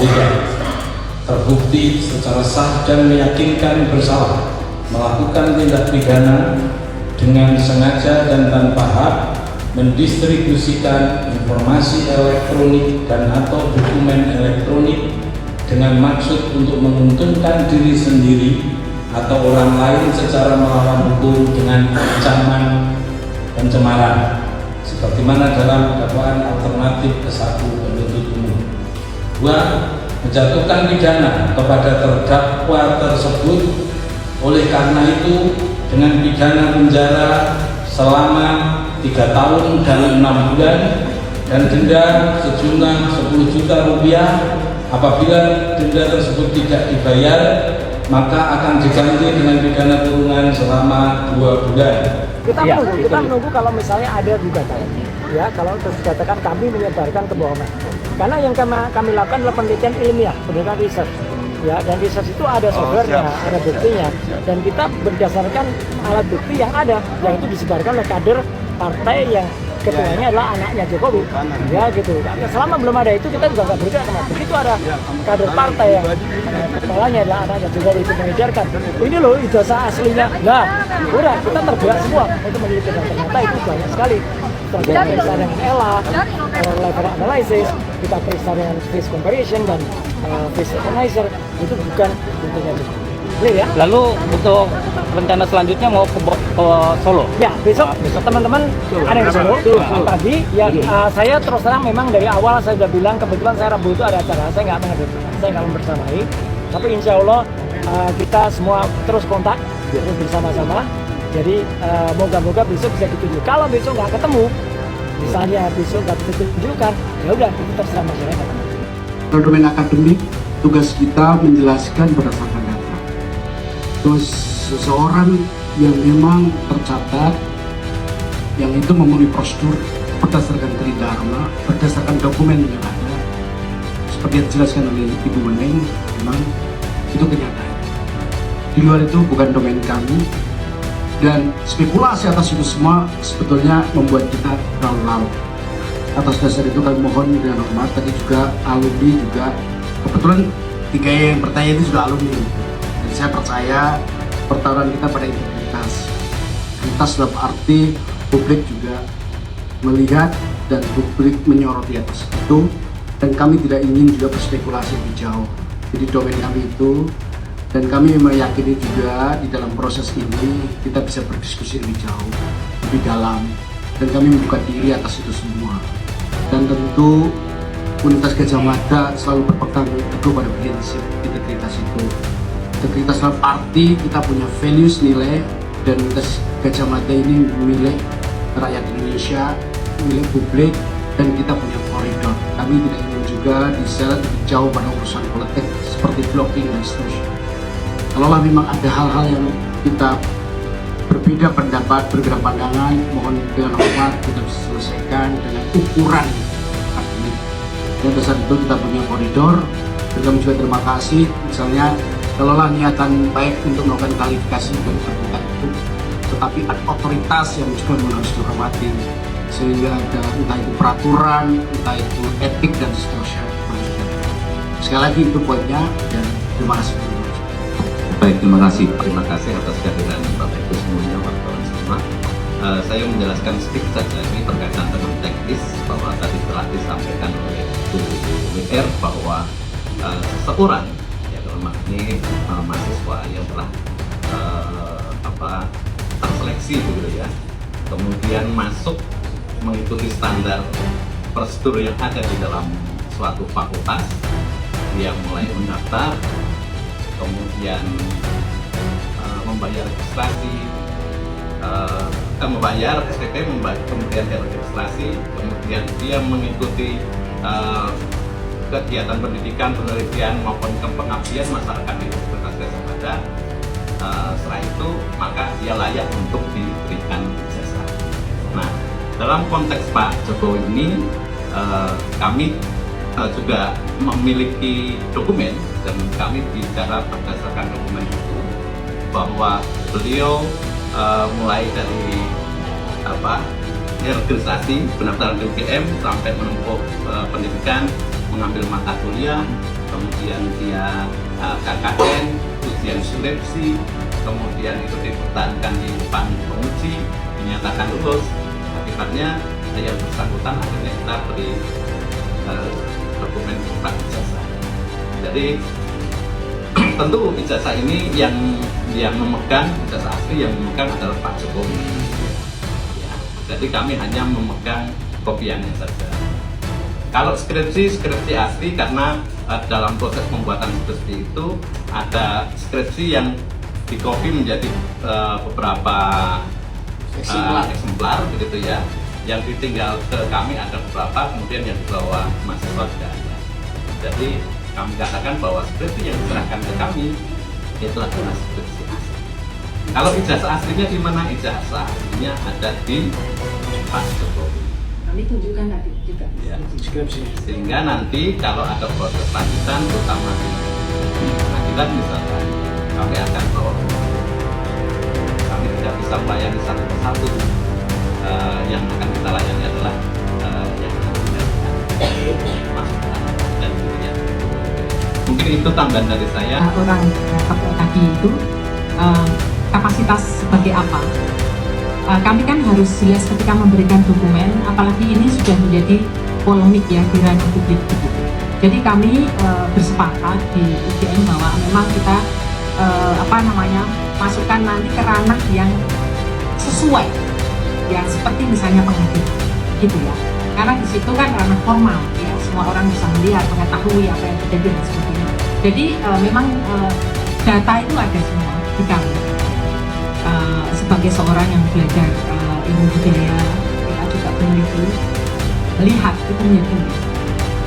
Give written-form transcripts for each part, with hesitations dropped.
legal, terbukti secara sah dan meyakinkan bersalah melakukan tindak pidana dengan sengaja dan tanpa hak mendistribusikan informasi elektronik dan atau dokumen elektronik dengan maksud untuk menguntungkan diri sendiri atau orang lain secara melawan hukum dengan ancaman pencemaran sebagaimana dalam dakwaan alternatif ke-1 penuntut umum. 2. Menjatuhkan pidana kepada terdakwa tersebut oleh karena itu dengan pidana penjara selama 3 tahun dan 6 bulan dan denda sejumlah 10 juta rupiah. Apabila denda tersebut tidak dibayar, maka akan diganti dengan pidana kurungan selama 2 bulan. Kita menunggu kalau misalnya ada gugatan, ya kalau terus dikatakan kami menyebarkan kebohongan. Karena yang kami lakukan adalah penelitian ilmiah, berdasarkan riset. Ya, dan riset itu ada softwarenya, ada buktinya, dan kita berdasarkan alat bukti yang ada, yang itu disebarkan oleh kader partai yang ketuanya adalah anaknya Jokowi, ya gitu. Selama belum ada itu kita juga nggak bergerak. Begitu ada kader partai yang kepalanya adalah anaknya Jokowi itu mengejarkan, ini loh ijazah aslinya, nah udah kita tergerak semua untuk meneliti dan ternyata itu banyak sekali. Kita periksa dengan ELA, level analysis, kita periksa dengan face comparison dan face analyzer, itu bukan bentuknya itu. Ya. Lalu untuk rencana selanjutnya mau ke Solo? Ya, besok teman-teman ada yang di Solo pagi. Ya, saya terus terang memang dari awal saya sudah bilang kebetulan saya Rabu itu ada acara, saya nggak membersamai. Tapi insya Allah kita semua terus kontak, terus bersama-sama. Jadi moga-moga besok bisa ditunjuk. Kalau besok nggak ketemu, misalnya besok nggak bisa ditunjukkan, ya udah itu terserah masyarakat. Kalau domain akademik, tugas kita menjelaskan berdasarkan data. Terus seseorang yang memang tercatat, yang itu memenuhi prosedur berdasarkan tridharma, berdasarkan dokumen yang ada, seperti yang dijelaskan oleh Ibu Meneng, memang itu kenyataan. Di luar itu bukan domain kami, dan spekulasi atas itu semua sebetulnya membuat kita terlalu larut. Atas dasar itu kami mohon dengan hormat, tadi juga alumni juga, kebetulan 3 yang bertanya itu sudah alumni. Dan saya percaya pertaruhan kita pada integritas. Integritas dalam arti publik juga melihat dan publik menyoroti atas itu, dan kami tidak ingin juga berspekulasi lebih jauh. Jadi domain kami itu, dan kami meyakini juga di dalam proses ini kita bisa berdiskusi lebih jauh, lebih dalam, dan kami membuka diri atas itu semua. Dan tentu Universitas Gadjah Mada selalu berpegang teguh pada prinsip integritas itu. Integritas dalam arti kita punya values, nilai, dan Universitas Gadjah Mada ini milik rakyat Indonesia, milik publik, dan kita punya koridor. Kami tidak ingin juga diseret lebih jauh pada urusan politik seperti blocking dan seterusnya. Kalaulah memang ada hal-hal yang kita berbeda pendapat, berbeda pandangan, mohon dengan hormat kita bisa selesaikan dengan ukuran akademik. Dan dasar itu kita punya koridor, dan kami juga terima kasih. Misalnya, kalaulah niatan baik untuk melakukan klarifikasi dan terbuka itu, tetapi ada otoritas yang juga harus dihormati, sehingga ada entah itu peraturan, entah itu etik dan seterusnya. Sekali lagi itu poinnya, dan terima kasih. Baik, terima kasih atas kehadiran Bapak Ibu semuanya, wartawan semua. Saya menjelaskan sedikit saja ini berkaitan dengan teknis, bahwa tadi telah disampaikan oleh Bu WR bahwa seseorang, ya dalam arti mahasiswa yang telah terseleksi begitu ya, kemudian masuk mengikuti standar prosedur yang ada di dalam suatu fakultas, dia mulai mendaftar, kemudian membayar registrasi, membayar SPP, kemudian registrasi, kemudian dia mengikuti kegiatan pendidikan, penelitian maupun pengabdian masyarakat di Universitas Gadjah Mada. Setelah itu maka dia layak untuk diberikan ijazah. Nah, dalam konteks Pak Jokowi ini kami juga memiliki dokumen, dan kami bicara berdasarkan dokumen itu bahwa beliau mulai dari registrasi pendaftaran di UGM sampai menempuh pendidikan, mengambil mata kuliah, kemudian dia KKN, ujian skripsi, kemudian itu dipertahankan di depan penguji, dinyatakan lulus. Akibatnya yang bersangkutan akhirnya kita beri dokumen surat ijazah. Jadi tentu ijazah ini yang memegang, ijazah asli yang memegang adalah Pak Jokowi. Ya, jadi kami hanya memegang kopiannya saja. Kalau skripsi asli karena dalam proses pembuatan skripsi itu ada skripsi yang dikopi menjadi beberapa eksemplar begitu ya. Yang ditinggal ke kami ada beberapa, kemudian yang dibawa mahasiswa juga ada. Jadi kami katakan bahwa skripsi yang diserahkan ke kami itu adalah skripsi asli. Kalau ijazah aslinya di mana? Ijazah aslinya ada di Pak Jokowi. Kami tunjukkan nanti juga. Ya. Sehingga nanti kalau ada proses lanjutan, terutama di pengadilan misalkan, kami akan bawa. Kami tidak bisa melayani satu persatu. Yang akan kita layani adalah yang akan mendapatkan masukan dan kemudian. Mungkin itu tambahan dari saya. Orang tadi itu kapasitas sebagai apa? Kami kan harus jelas ketika memberikan dokumen, apalagi ini sudah menjadi polemik ya di ranah publik. Jadi kami bersepakat di UGM bahwa memang kita masukkan nanti ke ranah yang sesuai, ya seperti misalnya pengadilan, gitu ya. Karena di situ kan ranah formal, ya semua orang bisa melihat, mengetahui apa yang terjadi dan sebagainya. Jadi memang data itu ada semua di kami. Sebagai seorang yang belajar ilmu budaya, kita juga peneliti, melihat itu menjadi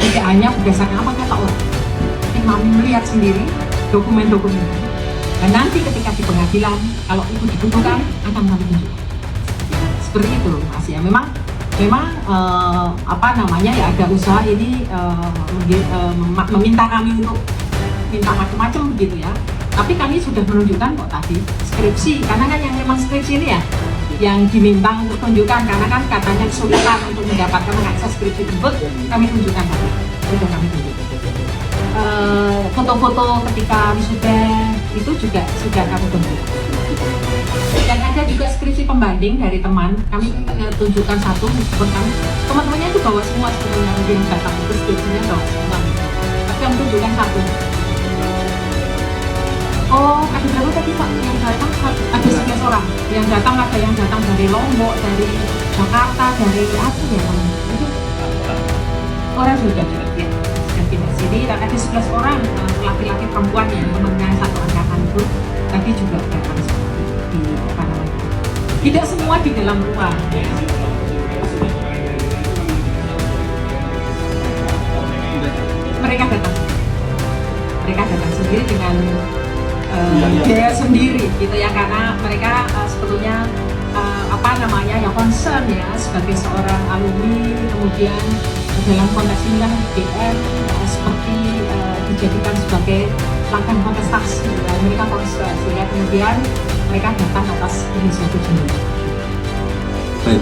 tidak hanya berdasarkan apa kata orang, tapi kami melihat sendiri dokumen-dokumen itu. Dan nanti ketika di pengadilan, kalau itu dibutuhkan, akan kami tunjukkan. Seperti itu Mas ya. Memang ya ada usaha ini meminta kami untuk minta macam-macam begitu ya. Tapi kami sudah menunjukkan kok tadi skripsi, karena kan yang memang skripsi ini ya yang diminta untuk tunjukkan, karena kan katanya kesulitan untuk mendapatkan mengakses skripsi tersebut, kami tunjukkan tadi, sudah kami tunjukkan. Foto-foto ketika wisuda itu juga sudah kami tunjukkan. Dan ada juga skripsi pembanding dari teman, kami tunjukkan satu, meskipun kami teman-temannya itu bawa semua sebenarnya yang datang itu skripsinya bawa semua, tapi kami tunjukkan satu. Oh, ada berapa tadi Pak yang datang? Ada 11 orang yang datang, ada yang datang dari Lombok, dari Jakarta, dari apa ya teman? Itu orang sudah ya, sudah pindah sini. Dan ada 11 orang laki-laki perempuan yang temannya satu angkatan itu tadi juga datang di apa namanya? Tidak semua di dalam ruang. Mereka datang sendiri dengan biaya sendiri gitu ya, karena mereka sebetulnya yang concern ya sebagai seorang alumni, kemudian dalam konteks ini kan UGM seperti dijadikan sebagai langkah kontestasi ya, mereka concern ya, kemudian mereka datang atas inisiatif sendiri. Baik.